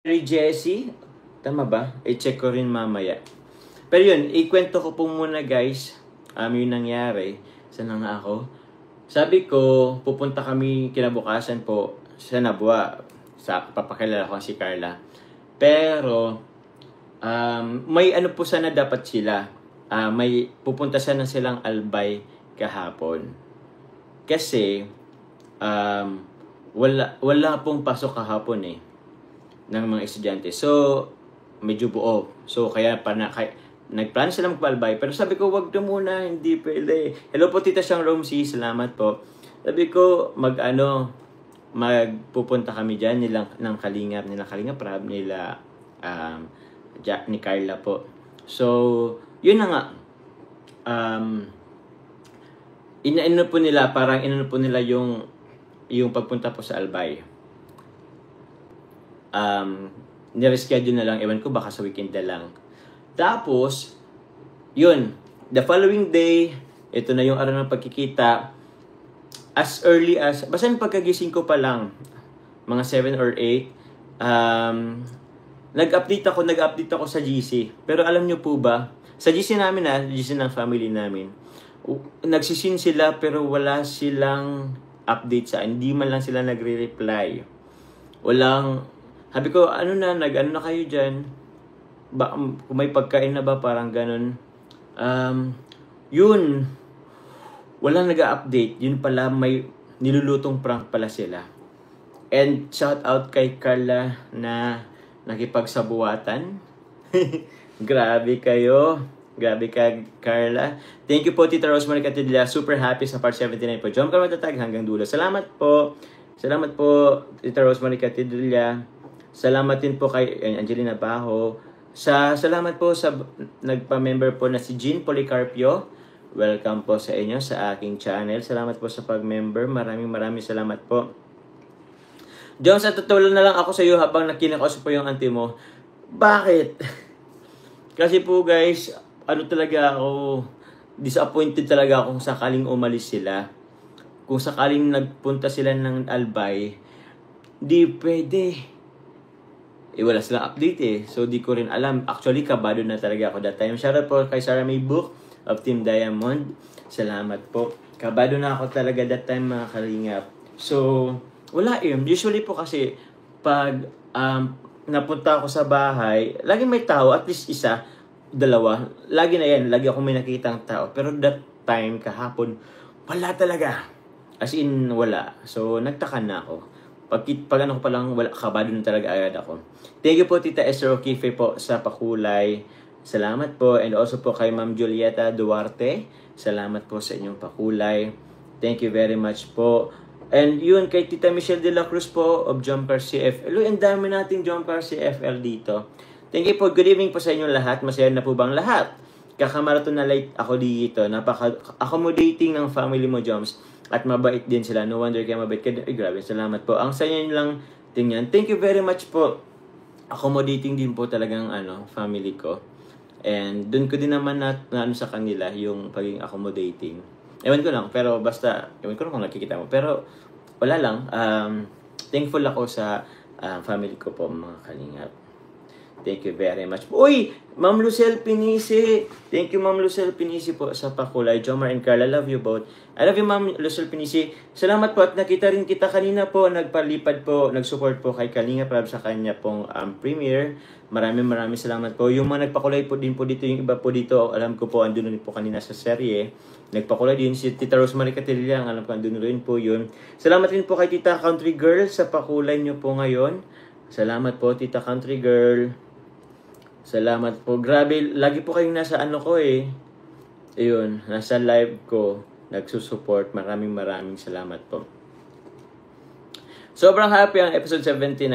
Mary Jessie, tama ba? I-check ko rin mamaya. Pero yun, ikwento ko po muna guys, yung nangyari. Saan na nga ako? Sabi ko, pupunta kami kinabukasan po sa Nabua. Papakilala ko si Carla. Pero, may ano po sana dapat sila. May pupunta sana silang Albay kahapon. Kasi, wala pong pasok kahapon eh ng mga estudyante. So, medyo buo. So, kaya nagplano sila magpalbay. Pero sabi ko, wag na muna, hindi pwede. Hello po, Tita Siyang Romsey. Salamat po. Sabi ko, magpupunta kami dyan ng Kalingap, Prab, Jack, ni Carla po. So, yun na nga. Inano po nila yung pagpunta po sa Albay. Nireschedule na lang, ewan ko baka sa weekend na lang. Tapos yun, the following day, ito na yung araw ng pagkikita. As early as, basta yung pagkagising ko pa lang, mga 7 or 8, nag-update ako sa GC. Pero alam nyo po ba, sa GC namin GC ng family namin, nagsisin sila pero wala silang update hindi man lang sila nagre-reply. Sabi ko, ano na kayo dyan? Kung may pagkain na ba? Parang ganun. Yun. Walang nag-update. Yun pala, may nilulutong prank pala sila. And shout out kay Carla na nakipagsabuatan. Grabe kayo. Grabe ka, Carla. Thank you po, Tita Rosemary Catidilla. Super happy sa part 79 po. Jom ka matatag hanggang dulo. Salamat po. Salamat po, Tita Rosemary Catidilla. Salamat din po kay Angelina Baho. Salamat po sa nagpa-member po na si Jean Policarpio. Welcome po sa inyo sa aking channel. Salamat po sa pag-member. Maraming salamat po. John, sa totoo na lang ako sa iyo habang nakinakausap po yung auntie mo. Bakit? Kasi po guys, talaga ako, disappointed talaga ako kung sakaling umalis sila. Kung sakaling nagpunta sila ng Albay, di pwede. Wala silang update eh. So, di ko rin alam. Actually, kabado na talaga ako that time. Shoutout po kay Sarah May Book of Team Diamond. Salamat po. Kabado na ako talaga that time, mga kalingap. So, wala eh. Usually po kasi, pag napunta ako sa bahay, laging may tao, at least isa, dalawa. Lagi na yan. Lagi ako may nakitang tao. Pero that time, kahapon, wala talaga. As in, wala. So, nagtaka na ako. Pag ano ko pa lang, kabado na talaga agad ako. Thank you po, Tita Esther O'Keefe po sa pakulay. Salamat po. And also po kay Ma'am Julieta Duarte. Salamat po sa inyong pakulay. Thank you very much po. And yun, kay Tita Michelle De La Cruz po of Jumper CFL. Ang dami nating Jumper CFL dito. Thank you po. Good evening po sa inyong lahat. Masaya na po bang lahat? Kakamaraton na late ako dito. Napaka-accommodating ng family mo, Joms. At mabait din sila. No wonder kaya mabait ka. Ay, grabe. Salamat po. Ang saya nyo lang tingnan. Thank you very much po. Accommodating din po talagang family ko. And dun ko din naman na sa kanila yung pagiging accommodating. Ewan ko lang. Pero basta, ewan ko lang kung nakikita mo. Pero wala lang. Thankful ako sa family ko po, mga kalingap. Thank you very much. Uy! Ma'am Lucel Pinisi. Thank you, Ma'am Lucel Pinisi po sa pakulay. Jomar and Carla, love you both. I love you, Ma'am Lucel Pinisi. Salamat po at nakita rin kita kanina po. Nagpalipad po, nag-support po kay Kalinga Prab sa kanya pong premiere. Maraming salamat po. Yung mga nagpakulay po din po dito, yung iba po dito, alam ko po, andun rin po kanina sa serye. Nagpakulay din si Tita Rosemary Catilla, alam ko andun rin po yun. Salamat rin po kay Tita Country Girl sa pakulay nyo po ngayon. Salamat po, Tita Country Girl. Salamat po. Grabe, lagi po kayong nasa ko eh. Ayun, nasa live ko. Nagsusupport. Maraming salamat po. Sobrang happy ang episode 79.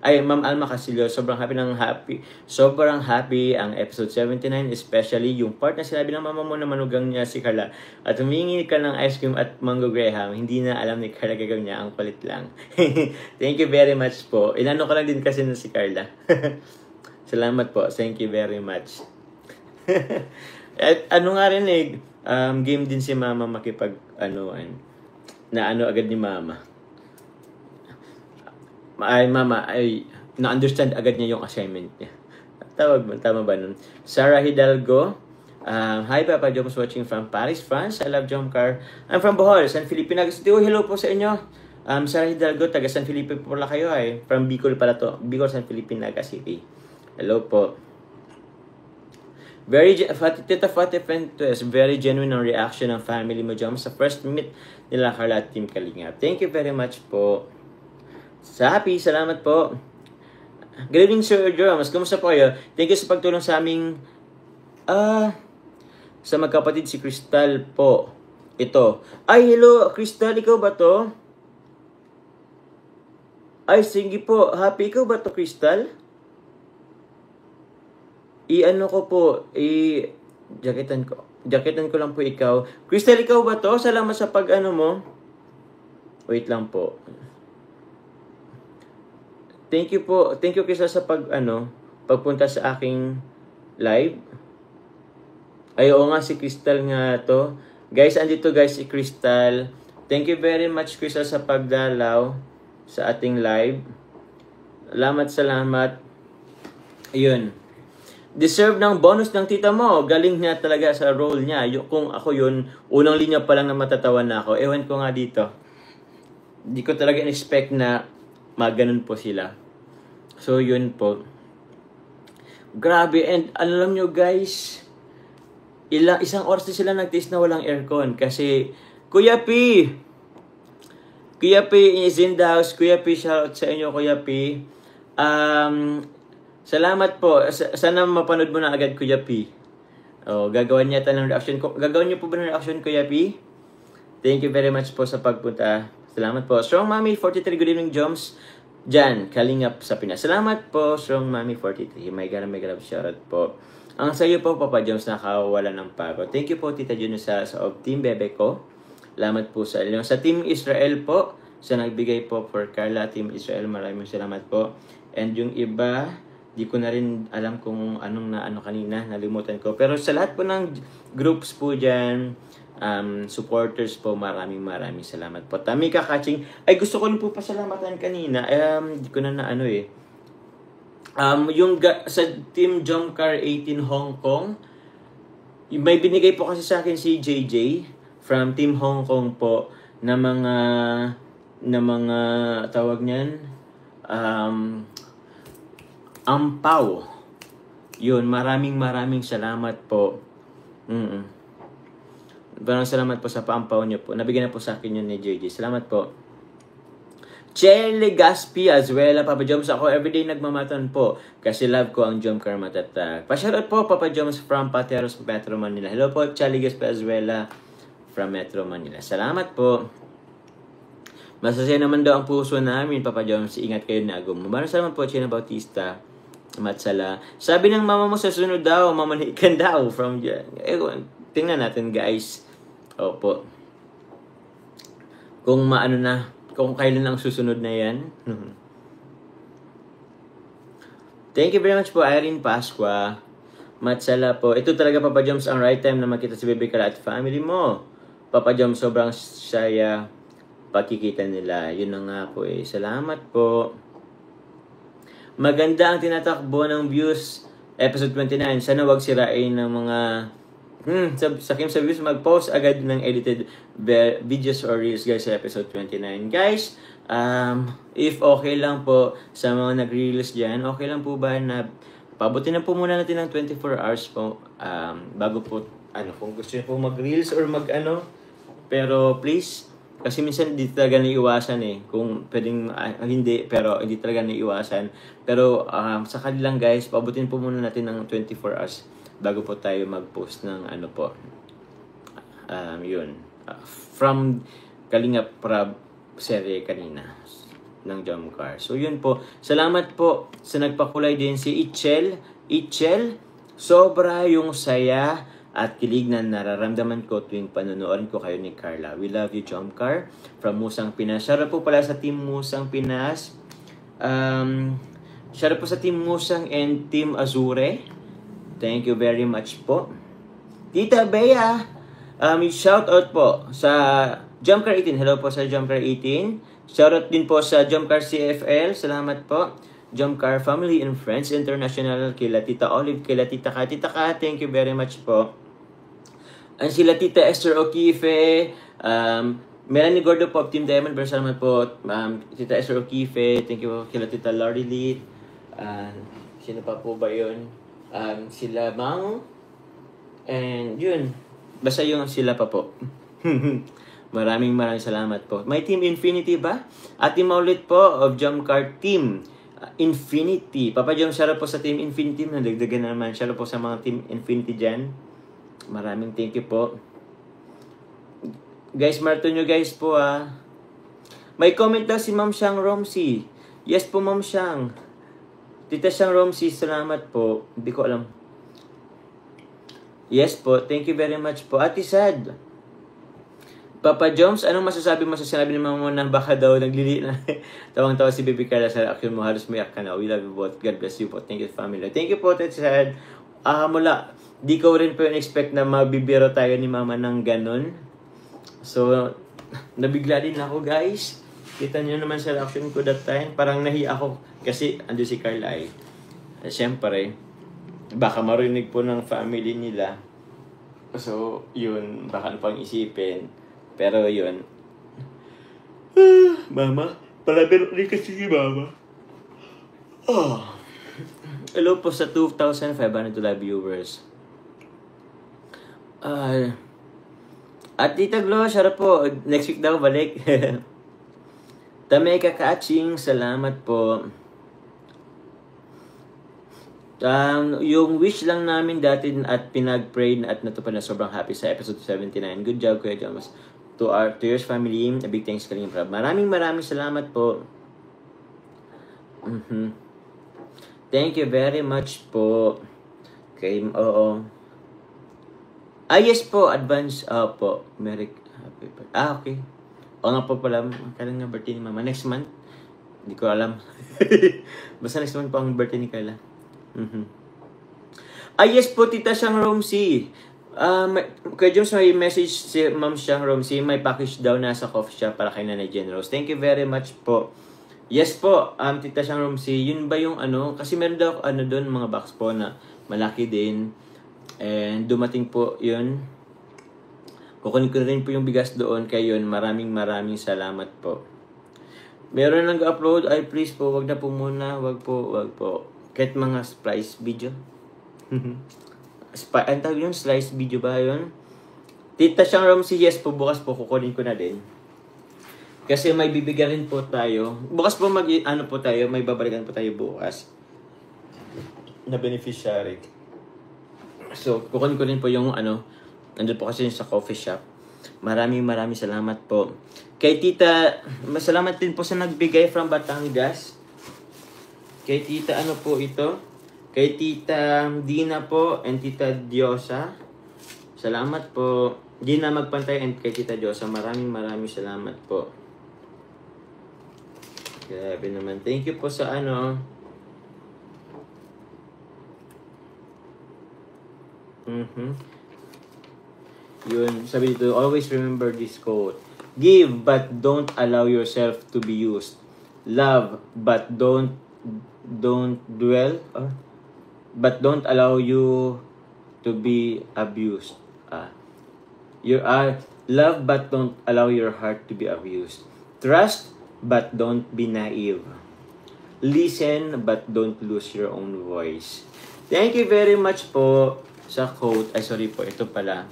Ay, Ma'am Alma Casillo, sobrang happy. Sobrang happy ang episode 79, especially yung part na sinabi ng mama mo na manugang niya si Carla. At humingi ka ng ice cream at mango graham. Hindi na alam ni Carla gagawin niya. Ang palit lang. Thank you very much po. Inano ko lang din kasi na si Carla. Salamat po. Thank you very much. At nga rin game din si mama na agad ni mama. Ay, mama, na-understand agad niya yung assignment niya. Tama ba nun? Sarah Hidalgo, hi Papa Joms, watching from Paris, France. I love Jomcar. I'm from Bohol, San Felipe, Nagas. Hello po sa inyo. Sarah Hidalgo, taga San Felipe po pala kayo ay. From Bicol pala to. Bicol, San Felipe, Nagas City. Hello po. Tita Fatih Fuentes, very genuine ang reaction ng family mo, Joms, sa first meet nila Carla at Team Kalingap. Thank you very much po. Happy, salamat po. Good evening, Sir Joms. Kumusta po kayo? Thank you sa pagtulong sa aming sa magkapatid si Crystal po. Ito. Ay, hello, Crystal, ikaw ba to? Ay, sige po. Happy, ikaw ba to, Crystal? I-ano ko po, jaketan ko lang po ikaw. Crystal, ikaw ba to? Salamat sa pag-ano mo. Wait lang po. Thank you po. Thank you, Crystal, sa pagpunta sa aking live. Ay, oo nga, si Crystal nga to. Guys, andito guys si Crystal. Thank you very much, Crystal, sa pagdalaw sa ating live. Salamat. Ayun. Deserve ng bonus ng tita mo. Galing niya talaga sa role niya. Kung ako yun, unang linya pa lang na matatawa na ako. Ewan ko nga dito. Hindi ko talaga in-expect na maganon po sila. So, yun po. Grabe. And alam nyo guys, isang oras na sila nag-taste na walang aircon. Kasi, Kuya P is in the house. Kuya P, shoutout sa inyo, Kuya P. Salamat po. Sana mapanood mo na agad, Kuya P. Gagawin niya ng reaction ko. Gagawin niyo po ba ng reaction, Kuya P? Thank you very much po sa pagpunta. Salamat po. Strong Mommy 43, good evening, Joms. Jan, Kalingap sa Pinas. Salamat po, Strong Mommy 43. My God, shoutout po. Ang sayo po, Papa Joms, nakawala ng pagod. Thank you po, Tita Juno, sa Team Bebe ko. Salamat po sa inyo. Sa Team Israel po, sa nagbigay po for Carla, Team Israel, maraming salamat po. And yung iba, di ko na rin alam kung anong kanina, nalimutan ko. Pero sa lahat po ng groups po dyan, supporters po, maraming salamat po. Tamika Kaching, ay gusto ko rin po pasalamatan kanina. Di ko na sa Team Jomcar 18 Hong Kong, may binigay po kasi sa akin si JJ from Team Hong Kong po na mga tawag niyan, ampaw. Yun, maraming salamat po. Maraming salamat po sa paampaw niyo po. Nabigyan na po sa akin yun ni JJ. Salamat po. Chelly Gaspi Azuela, Papa Joms, ako everyday nagmamatan po kasi love ko ang Jomcar matatag. Pa-shoutout po, Papa Joms from Pateros, Metro Manila. Hello po, Chelly Gaspi Azuela from Metro Manila. Salamat po. Masasaya naman daw ang puso namin, Papa Joms. Ingat kayo na agum. Maraming salamat po, China Bautista. Matsala. Sabi ng mama mo sa sunod daw, mamanikan daw from tingnan natin, guys. Opo. Kung kung kailan ang susunod na yan. Thank you very much po, Irene Pasqua. Matsala po. Ito talaga, Papa Joms, ang right time na makita si Baby Carla at family mo. Papa Joms, sobrang saya pakikita nila. Yun na nga po eh. Salamat po. Maganda ang tinatakbo ng views. Episode 29. Sana wag sirain ng mga sa views. Mag-post agad ng edited videos or reels, guys, sa episode 29. Guys, if okay lang po sa mga nag-reels dyan, okay lang po ba na pabutin na po muna natin ng 24 hours po bago po, kung gusto nyo po mag-reels or pero please, kasi minsan hindi talaga naiiwasan eh. Kung pwedeng hindi, pero hindi talaga naiiwasan. Pero sa kanilang guys, pabutin po muna natin ng 24 hours bago po tayo mag-post ng yun. From Kalingap Prab serye kanina ng Jomcar. So yun po. Salamat po sa nagpakulay din si Ichel. Sobra yung saya at kilig na nararamdaman ko tuwing panonood ko kayo ni Carla. We love you, Jomcar. From Musang Pinas. Shoutout po pala sa Team Musang Pinas. Shoutout po sa Team Musang and Team Azure. Thank you very much po. Tita Bea, shoutout po sa Jomcar 18. Hello po sa Jomcar 18. Shoutout din po sa Jomcar CFL. Salamat po. Jomcar Family and Friends International, kila Tita Olive, kila Tita Ka. Tita Ka, thank you very much po. And sila Tita Esther O'Keefe, Melanie Gordo po, Team Diamond, very salamat po. Tita Esther O'Keefe, thank you po. Kila Tita Lori Lee, sino pa po ba yun? Sila Mang, and yun, basta yung sila pa po. Maraming salamat po. May Team Infinity ba? Ate Maulit po of Jomcar Team Infinity. Papa Jom, shout out po sa Team Infinity. Nalagdagan na naman. Shout out po sa mga Team Infinity dyan. Maraming thank you po. Guys, marto nyo guys po May comment daw si Ma'am Shang Romsey. Yes po Ma'am Shang. Tita Shang Romsey, salamat po. Hindi ko alam. Yes po, thank you very much po. Ate Sad. Papa Joms, anong masasabi mo sa sinabi ni Mama mo na baka daw naglili na tawang-tawa si Baby Carla sa reaction mo, halos mayak ka na. We love you both. God bless you po. Thank you, family. Thank you po, Tetsad. Mula, di ko rin po expect na mabibiro tayo ni Mama ng ganun. So, nabigla din ako, guys. Kita nyo naman sa reaction ko that time. Parang nahiya ako kasi ando si Carla eh. Siyempre, baka marinig po ng family nila. So, yun, baka ano pang isipin. Pero yun. Mama, palabiro rin kasi si Mama. Hello po sa 2,500 live viewers. At Tita Glo, sarap po. Next week daw balik. Tamay Kakaching, salamat po. Yung wish lang namin dati at pinag-pray at natupad na sobrang happy sa episode 79. Good job, Kuya Jomas. To our Tears family, a big thanks Kaling Prab. Maraming salamat po. Thank you very much po. Okay, oo. Yes po, advance po. Merry happy birthday. Okay. O nga po pala, kailan nga birthday ni Mama? Next month? Hindi ko alam. Basta next month po ang birthday ni Carla. Yes po, Tita Shang Romsey. Kaya James, may message si Ma'am Shang Romsey, may package daw na sa coffee shop para kay Nanay Jen Rose. Thank you very much po. Yes po, Tita Shang Romsey, yun ba yung kasi meron daw doon mga box po na malaki din. And dumating po yun. Kukunin ko rin po yung bigas doon. Kaya yun, maraming salamat po. Meron nag-upload, please po, wag na po muna, wag po. Kahit mga splice video. Ang tawag yun, slice video ba yun? Tita Shang Romsey, yes po, bukas po, kukunin ko na din. Kasi may bibigyan rin po tayo. Bukas po po tayo, may babalikan po tayo bukas. Na beneficiary. So, kukunin ko rin po yung nandun po kasi sa coffee shop. Maraming salamat po. Kay Tita, masalamat din po sa nagbigay from Batangas. Kay Tita, po ito? Kay Tita Dina po and Tita Diosa. Salamat po. Dina Magpantay and kay Tita Diosa. Maraming salamat po. Grabe naman. Thank you po sa Yun. Sabi dito, always remember this quote. Give but don't allow yourself to be used. Love but don't dwell but don't allow you to be abused. Love but don't allow your heart to be abused. Trust but don't be naive. Listen but don't lose your own voice. Thank you very much po sa quote. Sorry po, ito pala.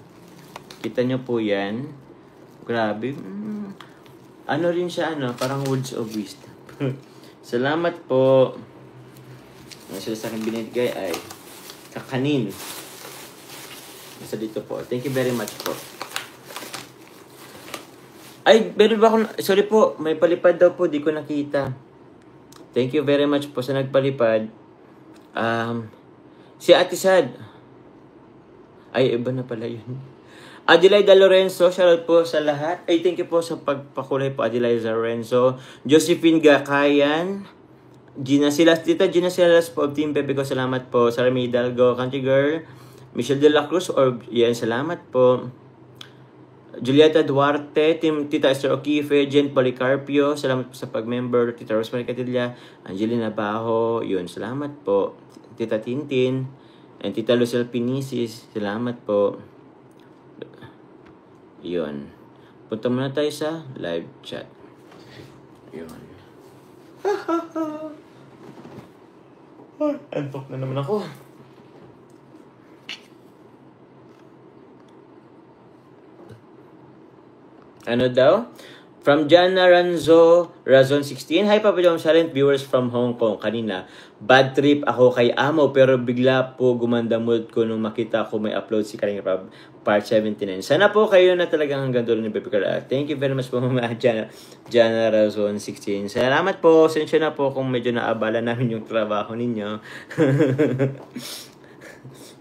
Kita nyo po yan. Grabe. Rin siya, parang words of wisdom. Salamat po. Ang sila sa akin binigay ay kakanin. Nasa dito po. Thank you very much po. Meron ba akong... Sorry po, may palipad daw po. Di ko nakita. Thank you very much po sa nagpalipad. Si Ate Sad. Iba na pala yun. Adelaida Lorenzo, shoutout po sa lahat. Thank you po sa pagpakulay po, Adelaida Lorenzo. Josephine Gakayan. Tita Gina Silas po, Team Pepe ko, salamat po. Sarami Hidalgo, Country Girl. Michelle De La Cruz, salamat po. Julieta Duarte, Tita Esther O'Keefe, Jen Policarpio, salamat po sa pag-member. Tita Rosemary Catilla, Angelina Bajo, yun, salamat po. Tita Tintin, and Tita Lucille Pinisis, salamat po. Yun. Punta muna tayo sa live chat. Yun. Antok na naman ako. Ano daw? From Jana Ranzo, Razon 16. Hi Papa Jom, silent viewers from Hong Kong. Kanina, bad trip ako kay Amo pero bigla po gumanda mood ko nung makita ko may upload si Kalinga Prab part 79. Sana po kayo na talagang hanggang dulo ni Baby Carla. Thank you very much po Mama Jana Razon 16. Salamat po. Sensya na po kung medyo naabala namin yung trabaho ninyo.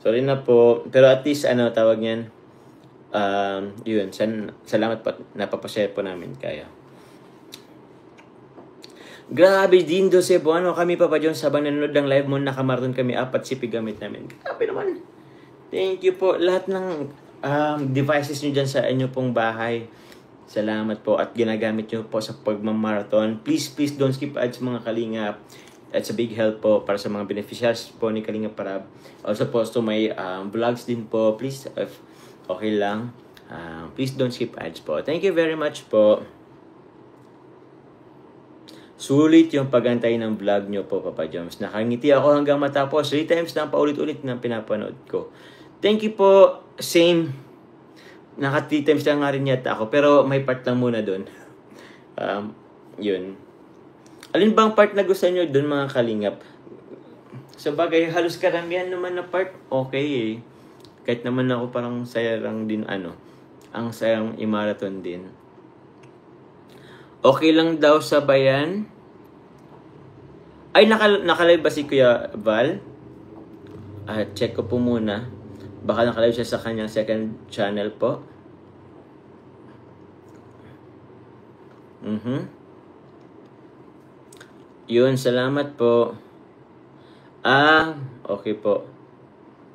Sorry na po. Pero at least ano tawag niyan? Yun, salamat po, napapashare po namin kayo. Grabe din do Cebuano kami Papa John sabang nanonood ng live mo nakamaraton kami 4 sipi gamit namin. Grabe naman. Thank you po lahat ng devices nyo dyan sa inyo pong bahay. Salamat po at ginagamit nyo po sa pagmamarathon. Please don't skip ads mga Kalingap. It's a big help po para sa mga beneficiaries po ni Kalinga Parab. Also po so may vlogs din po. Please okay lang. Please don't skip ads po. Thank you very much po. Sulit yung pagantay ng vlog nyo po, Papa Joms. Nakangiti ako hanggang matapos. 3 times na paulit-ulit na pinapanood ko. Thank you po. Same. Naka 3 times lang nga rin yata ako. Pero may part lang muna dun. Yun. Alin bang part na gusto nyo dun mga Kalingap? Sa bagay, halos karamihan naman na part. Okay eh. Kahit naman ako parang sayang din ang sayang i-marathon din. Okay lang daw sa bayan. Ay, nakalive ba si Kuya Val? Check ko po muna. Baka nakalive siya sa kanyang second channel po. Yun, salamat po. Okay po.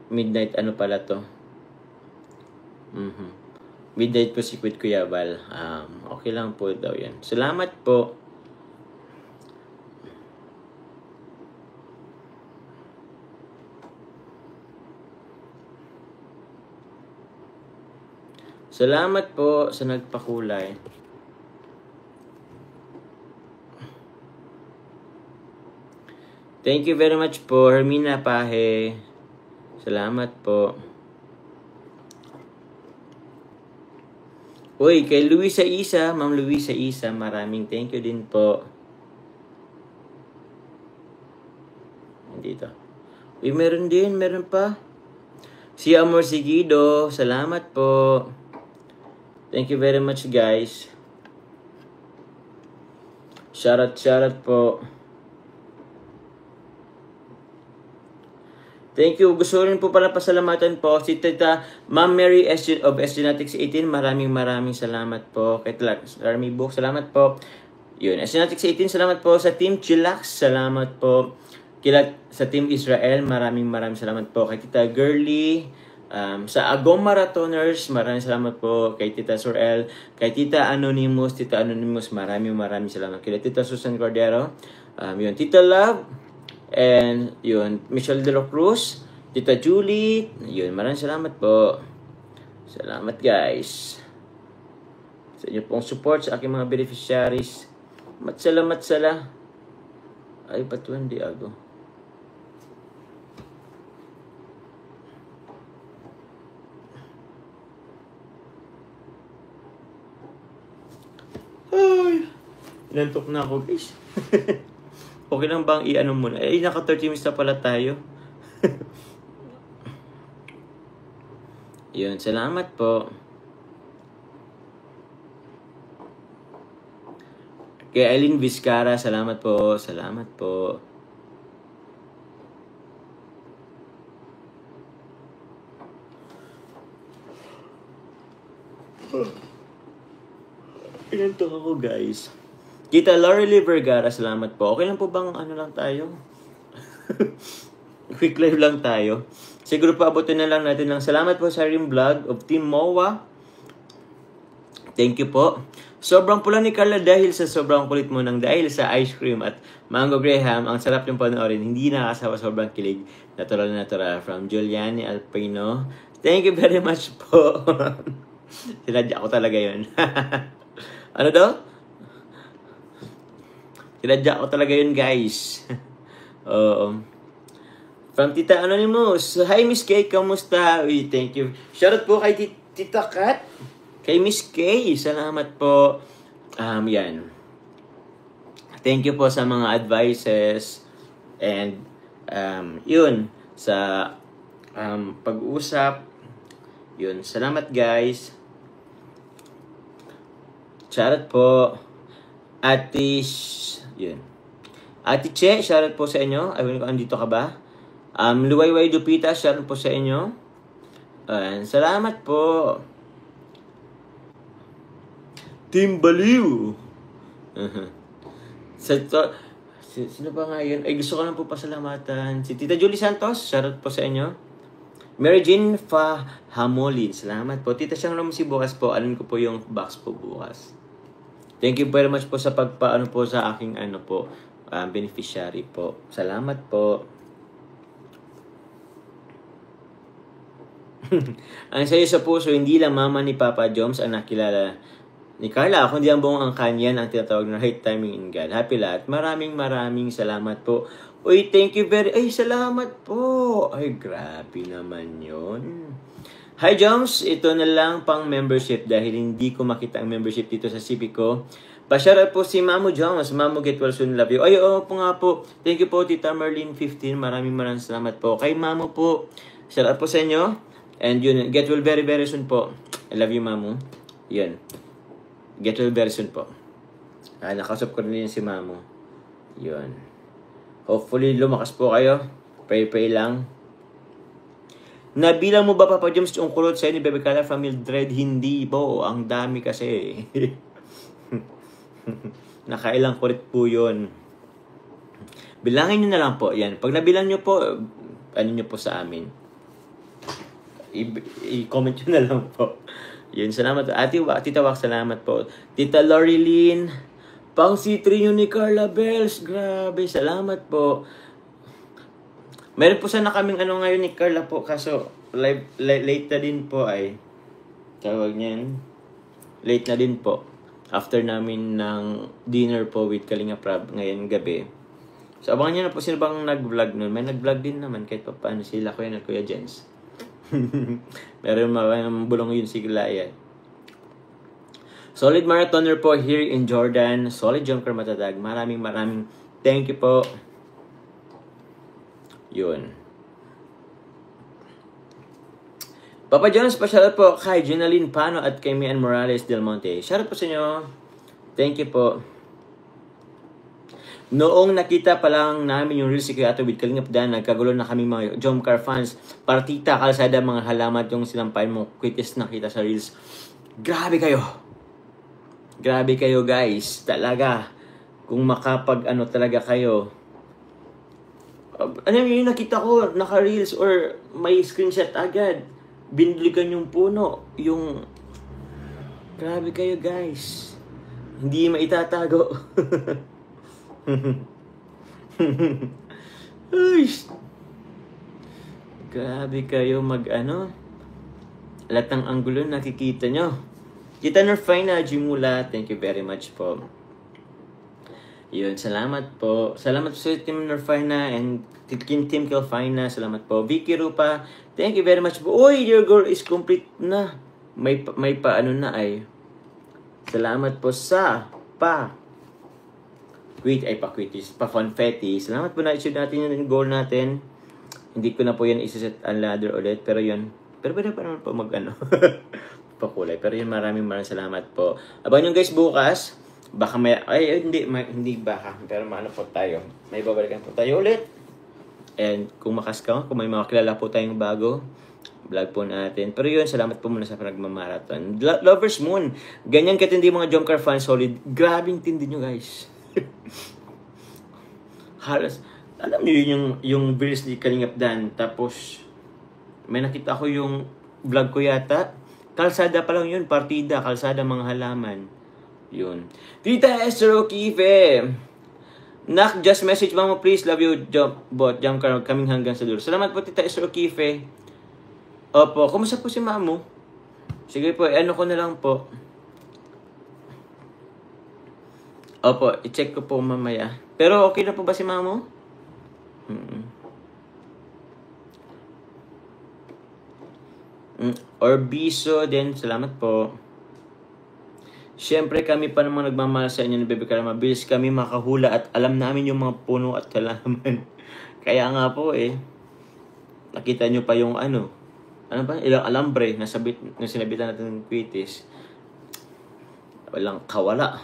Midnight ano pala to? Midnight po si Kuya Val. Okay lang po daw yan. Salamat po. Salamat po sa nagpakulay. Thank you very much po, Hermina Pahe. Salamat po. Uy, kay Luisa Isa, Ma'am Luisa Isa, maraming thank you din po. Dito. Uy, meron pa. Si Amor Sigido, salamat po. Thank you very much, guys. Shoutout po. Thank you. Gusto rin po pala pasalamatan po si Tita Ma'am Mary of S-Genetics 18. Maraming salamat po. Kay Army Book, salamat po. Yun, S-Genetics 18, salamat po. Sa Team Chillax, salamat po. Sa Team Israel, maraming salamat po. Kay Tita Girly, sa Agong Marathoners, maraming salamat po. Kay Tita Sorel, kay Tita Anonymous, maraming salamat. Kay Tita Susan Cordero, yun, Tita Love, and yun, Michelle De La Cruz, Tita Julie, yun, maraming salamat po. Salamat guys sa inyo pong support sa aking mga beneficiaries. Matsala. Ay, patuan di ako. Ay, nantok na ako guys. Okay lang bang i-ano muna? Naka 30 minutes na pala tayo. Yun, salamat po. Kay Eileen Vizcara, salamat po. Salamat po. Inantok ako guys. Tita Lorely Vergara, salamat po. Okay lang po bang ano lang tayo? Quick live lang tayo. Siguro pa abutin na lang natin ng salamat po sa ring vlog of Team MOA. Thank you po. Sobrang pula ni Carla dahil sa sobrang kulit mo nang dahil sa ice cream at mango graham. Ang sarap yung panoorin. Hindi nakakasawa, sobrang kilig. Natural na natural. From Juliani Alpino. Thank you very much po. Sinadya ko talaga yun. Ano daw? Sinadya ko talaga yun, guys. From Tita Anonymous. Hi, Miss Kay. Kamusta? Uy, thank you. Shoutout po kay Tita Kat. Kay Miss Kay. Salamat po. Yan. Thank you po sa mga advices. And, yun. Sa pag-uusap. Yun. Salamat, guys. Shoutout po. Yun. Ate Che, shoutout po sa inyo. Ayun ko, andito ka ba? Luwayway Dupita, shoutout po sa inyo. Salamat po. Team Baliw. Sino ba nga yun? Ay, gusto ko lang po pasalamatan. Si Tita Julie Santos, shoutout po sa inyo. Mary Jean Fahamolin, salamat po. Tita Siyang Romusi bukas po. Alam ko po yung box po bukas. Thank you very much po sa pagpaano po sa aking beneficiary po. Salamat po. Ang sayo sa puso, hindi lang mama ni Papa Joms ang nakilala ni Carla, kundi ang buong angkan yan ang tinatawag na right timing in God. Happy lahat. Maraming salamat po. Uy, thank you Ay, salamat po. Ay, grabe naman yun. Hi, Joms. Ito na lang pang membership dahil hindi ko makita ang membership dito sa CP ko. Pa-shoutout po si Mamu Joms. Mamu, get well soon. Love you. Ay, oo po nga po. Thank you po, Tita Merlin 15. Maraming salamat po. Kay Mamu po. Shoutout po sa inyo. And yun, get well very, very soon po. I love you, Mamu. Yun. Get well very soon po. Nakausap ko rin si Mamu. Yun. Hopefully, lumakas po kayo. Pray lang. Nabilang mo ba, Papa James, yung kulot sa'yo ni Bebe Carla from Mildred? Hindi po. Ang dami kasi. Nakailang kulit po yun. Bilangin nyo na lang po. Yan. Pag nabilang nyo po, ano nyo po sa amin? I-comment nyo na lang po. Yun, salamat. Tita Wak, salamat po. Tita Lorilyn, pang C3 nyo ni Carla Bells. Grabe, salamat po. Meron po sana kaming ngayon ni Carla po, kaso late na din po ay. Tawag niyan. Late na din po. After namin ng dinner po with Kalinga Prab ngayon gabi. So abangan nyo na po sino bang nag-vlog nun. May nag-vlog din naman kahit pa paano sila Kuya at Kuya Jens. Meron bulong yun si Glaya. Solid marathoner po here in Jordan. Solid Junker Matadag. Maraming thank you po. Yun. Papa Jonas, pa-shoutout po kay Ginaline Pano at kay Mian Morales Del Monte. Shoutout po sa inyo. Thank you po. Noong nakita pa lang namin yung reels si Kuya Ato with Kalingap Dan, nagkagulo na kami mga Jomcar fans. Partita, kalsada, mga halamat yung sinampain mo. Quickest nakita sa reels. Grabe kayo. Grabe kayo guys. Talaga. Kung talaga kayo. Ano yung nakita ko, naka-reels or may screenshot agad. Binilikan yung puno. Grabe kayo guys. Hindi maitatago. Grabe kayo lahat ng anggulo nakikita nyo. Kita Nerfina Jimula, thank you very much po. Yun, salamat po. Salamat po sa Team Nerfina and Team Kilfina. Salamat po. Vicky Rupa, thank you very much po. Uy, your goal is complete na. May na ay. Salamat po sa pa-confetti. Salamat po na-achieve natin yung goal natin. Hindi ko na po yan isa-set ang ladder ulit. Pero yun. Pero pwede pa naman po pakulay. Pero yun, maraming salamat po. Abangan nyo guys bukas. Baka hindi baka. Pero po tayo. May babalikan po tayo ulit. And kung kung may mga kilala po tayong bago, vlog po natin. Pero yun, salamat po muna sa pagmamarathon. Lovers Moon. Ganyan katindi mga Jomcar fans, solid. Grabing tindi nyo guys. Halos, alam niyo yung reels ni Kalingap Dan. Tapos, may nakita ko yung vlog ko yata. Kalsada pa lang yun, partida, kalsada mga halaman. Yun. Tita Esther O'Keefe. Nak, just message mama please. Love you, jump ka kaming hanggang sa dulo. Salamat po, Tita Esther O'Keefe. Opo, kumusta po si Mamo? Sige po, ano ko na lang po. Opo, i-check ko po mamaya. Pero okay na po ba si Mamo? Orbiso din, salamat po. Siyempre kami pa naman nagmamahal sa inyo ni Bebe Carla. Mabilis kami makahula at alam namin yung mga puno at halaman. Kaya nga po nakita nyo pa yung ano ba, ilang alambre na sinabitan natin ng kwitis. Walang kawala.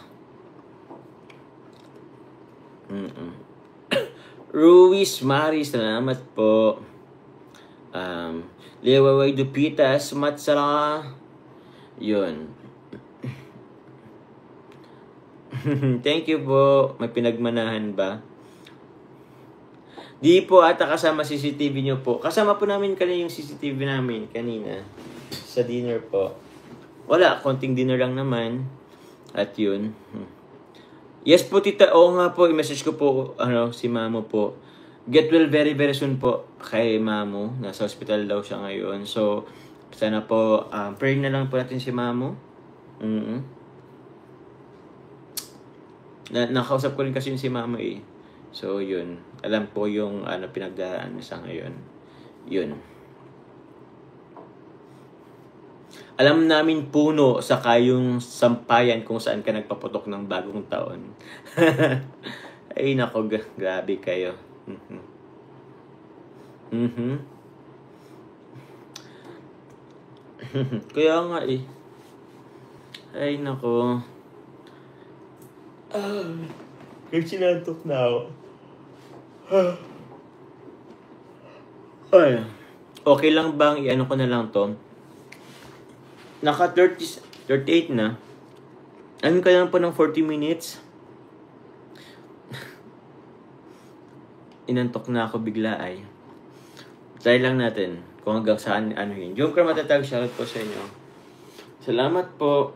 Ruiz Maris, salamat po. Lewaway Dupitas, matsala. Yun. Thank you po. May pinagmanahan ba? Di po ata kasama CCTV nyo po. Kasama po namin kanina yung CCTV namin kanina. Sa dinner po. Wala, konting dinner lang naman. At yun. Yes po, tita. Oo nga po, i-message ko po si Mamo po. Get well very very soon po kay Mamo. Nasa hospital daw siya ngayon. So, sana po, pray na lang po natin si Mamo. Nakausap ko rin kasi si Mamo So, yun. Alam po yung pinagdaraan sa ngayon. Yun. Alam namin puno saka yung sampayan kung saan ka nagpaputok ng bagong taon. Ay, nako, grabe kayo. Kaya nga Ay, nako. Yung sinantok na ako. Ay. Okay lang bang i-ano ko na lang to? Naka 38 na. Ano ka lang po ng 40 minutes? Inantok na ako bigla Try lang natin kung hanggang saan yun. Yung matatag, shoutout po sa inyo. Salamat po.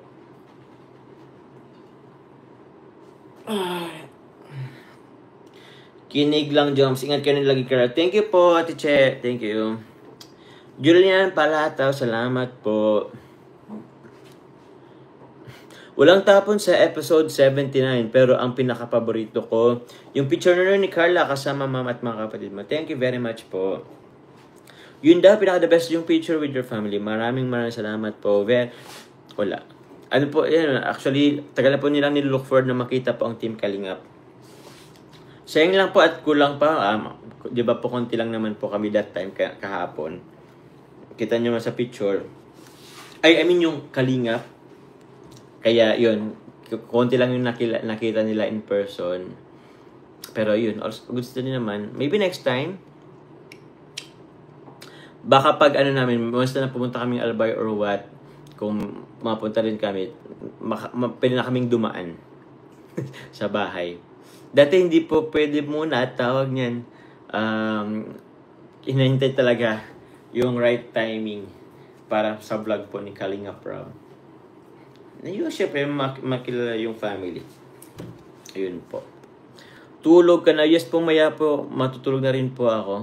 Kinig lang, Joms. Ingat kayo lagi, Carla. Thank you po, Ate Che. Thank you. Julian Palataw, salamat po. Walang tapon sa episode 79, pero ang pinaka-paborito ko, yung picture na ni Carla kasama mama at mga kapatid mo. Thank you very much po. Yun daw, pinaka-the best yung picture with your family. Maraming salamat po. Wala. Ano po, actually, tagal na po nilang nilook forward na makita po ang Team Kalingap. Sayang lang po at kulang pa. Di ba po, konti lang naman po kami that time kahapon. Kita nyo sa picture. I mean yung Kalingap. Kaya yun, konti lang yung nakita nila in person. Pero yun, gusto din naman. Maybe next time, baka pag namin, basta na pumunta kaming Albay or what, kung mapunta rin kami, pwede na kaming dumaan sa bahay. Dati hindi po pwede muna, tawag niyan, hinahintay talaga yung right timing para sa vlog po ni Kalinga Prab. Yun, syempre, makilala yung family. Ayun po. Tulog ka na. Yes po, maya po, matutulog na rin po ako.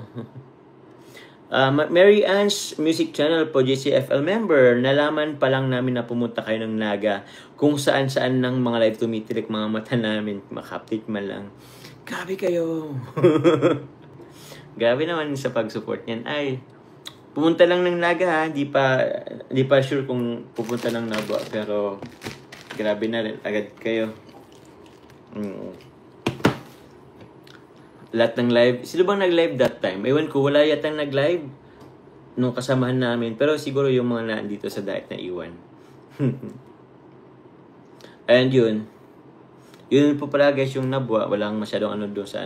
Mary Ann's Music Channel po, JCFL member. Nalaman pa lang namin na pumunta kayo ng Naga. Kung saan-saan ng mga live tumitirik mga mata namin. Maka-update man lang. Grabe kayo. Grabe naman sa pag-support niyan. Pumunta lang ng Naga ha. Di pa sure kung pupunta ng Nabwa. Pero grabe na rin. Agad kayo. Lahat ng live. Sino bang nag-live that time? Ewan ko, wala yata nag-live nung kasamahan namin. Pero siguro yung mga nandito sa diet na iwan. And yun. Yun po pala guys yung Nabwa. Walang masyadong doon sa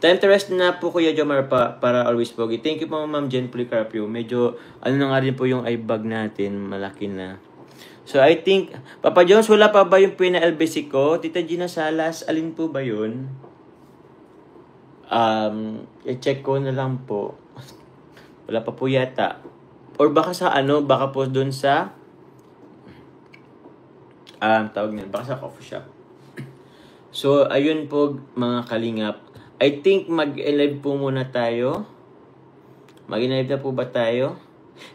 Time to rest na po Kuya Jomar para always pogi. Thank you po Ma'am Jen Policarpio. Medyo na nga rin po yung eye bag natin. Malaki na. So I think, Papa Jones, wala pa ba yung pina-LBC ko? Tita Gina Salas, alin po ba yun? I-check ko na lang po. Wala pa po yata. Or baka sa baka po doon sa Tawag nila, baka sa coffee shop. So, ayun po mga kalingap. I think mag-live po muna tayo. Mag-live na po ba tayo?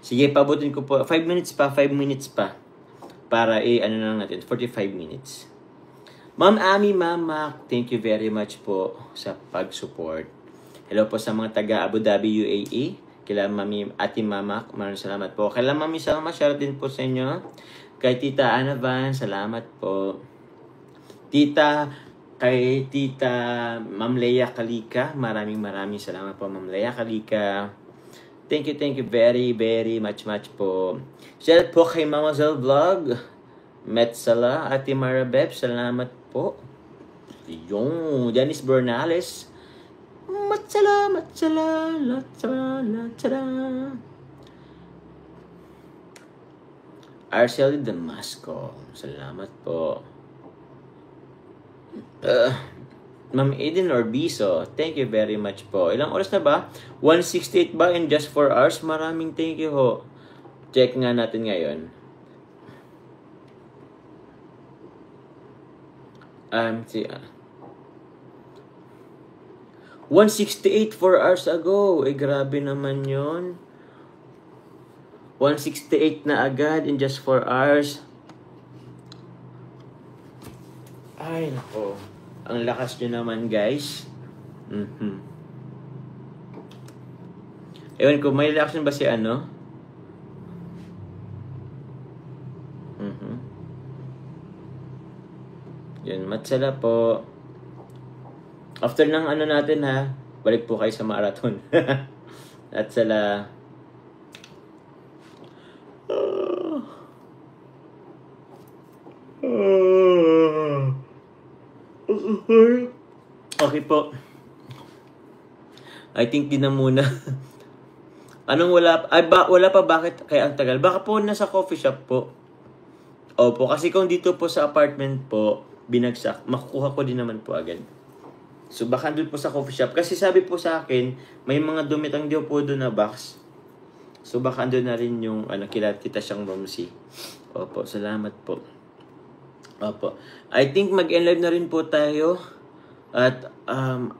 Sige, pabutin ko po. 5 minutes pa. Para ano na natin, 45 minutes. Ma'am Ami Mama, thank you very much po sa pag-support. Hello po sa mga taga Abu Dhabi, UAE. Kila Mami Ate Mama, maraming salamat po. Kila Mami Salma, share din po sa inyo. Kay Tita Ana Van, salamat po. Kay Tita Ma'am Leia Kalika, maraming salamat po Ma'am Leia Kalika. Thank you very much po. Shout po kay Mama Zel Vlog, Metsala, Ate Marabeb, salamat po. Yung Janice Bernales, Matsala. Arceli Damasco, salamat po. Ma'am Eden Orbiso, thank you very much po. Ilang oras na ba? 1:68 ba in just 4 hours? Maraming thank you ho. Check nga natin ngayon. See, 1:68 4 hours ago. Grabe naman yon. 1:68 na agad in just 4 hours. Ay, nako. Ang lakas nyo naman, guys. Ewan ko, may reaction ba si ano? Yun, matsala po. After ng ano natin ha, balik po kayo sa marathon. Matsala. Okay po. I think di na muna. Anong wala? Wala pa, bakit kaya ang tagal? Baka po nasa coffee shop po. Opo, kasi kung dito po sa apartment po, binagsak, makukuha ko din naman po agad. So baka doon po sa coffee shop. Kasi sabi po sa akin, may mga dumitang diyo po doon na box. So baka doon na rin yung kita siyang Romsey. Opo, salamat po. Opo. I think mag-live na rin po tayo. At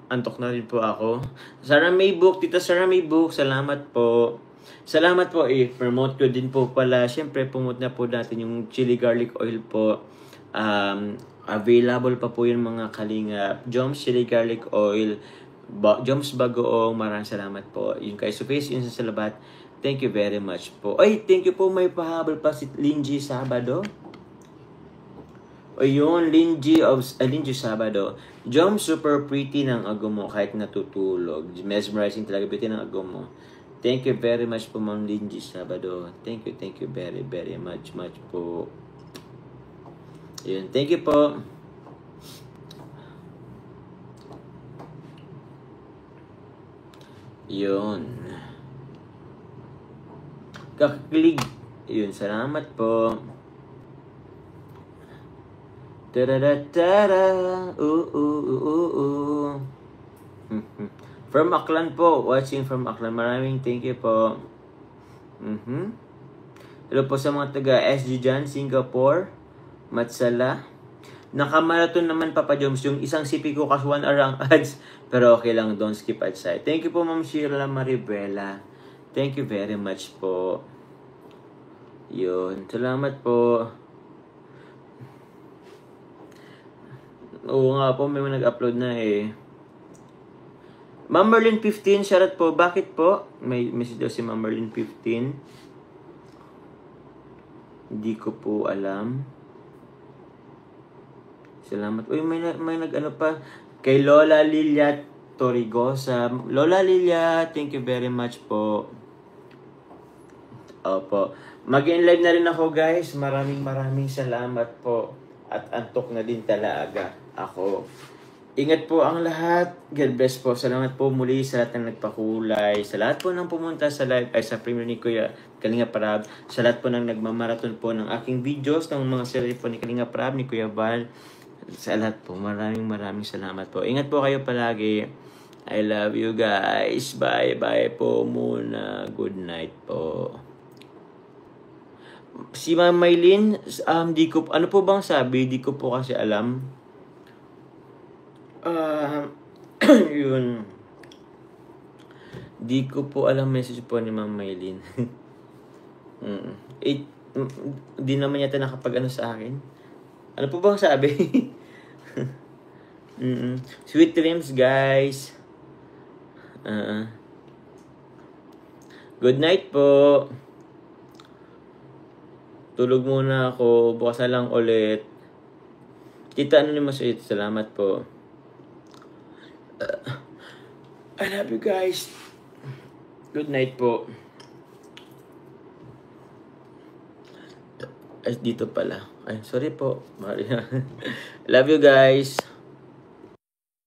antok na rin po ako. Sarah Maybook, Tita Sarah Maybook, salamat po. Salamat po, promote ko din po pala. Siyempre, promote na po natin yung chili garlic oil po. Available pa po yung mga kalingap. Joms chili garlic oil. Joms Bagoong, maraming salamat po. Yung kay Sufis, yung sa Salabat. Thank you very much po. Ay, thank you po. May pahabol pa si Linji Sabado. Ayun, Linji Sabado. Jom, super pretty ng Agomo kahit natutulog. Mesmerizing talaga beauty ng Agomo. Thank you very much po, Ma'am Linji Sabado. Thank you very much po. Ayun, thank you po. Yun. Kakakilig. Yun, salamat po. From Aklan po, watching from Aklan. Maraming thank you po. Hello po sa mga taga SG dyan, Singapore, Matsala. Nakamarathon naman, Papa Joms, yung isang sipi ko kasi 1 hour ang ads. Pero okay lang, don't skip ads side. Thank you po, Ma'am Sheila Maribela. Thank you very much po. Yun, salamat po. Oo nga po, may nag-upload na eh. Ma'am Merlin 15, shoutout po. Bakit po? May message daw si Ma'am Merlin 15. Hindi ko po alam. Salamat. Uy, may nag-ano pa. Kay Lola Lilia Torigosa. Lola Lilia, thank you very much po. Opo. Mag-live na rin ako, guys. Maraming salamat po. At antok na din talaga ako. Ingat po ang lahat. God bless po. Salamat po muli sa lahat ng nagpakulay. Sa lahat po ng pumunta sa live, ay sa premiere ni Kuya Kalinga Prab. Sa lahat po ng nagmamarathon po ng aking videos, ng mga series po ni Kalinga Prab, ni Kuya Val. Sa lahat po, maraming salamat po. Ingat po kayo palagi. I love you guys. Bye po muna. Good night po. Si Ma'am Maylin, di ko, ano po bang sabi? Di ko po kasi alam. Yun. Di ko po alam message po ni Ma'am Maylin. Di naman yata nakapag-ano sa akin. Ano po bang sabi? Sweet dreams, guys. Good night po. Tulog muna ako. Bukas na lang ulit. Kita ano ni Masuit. Salamat po. I love you guys. Good night po. Ay, dito pala. Ay, sorry po. Love you guys.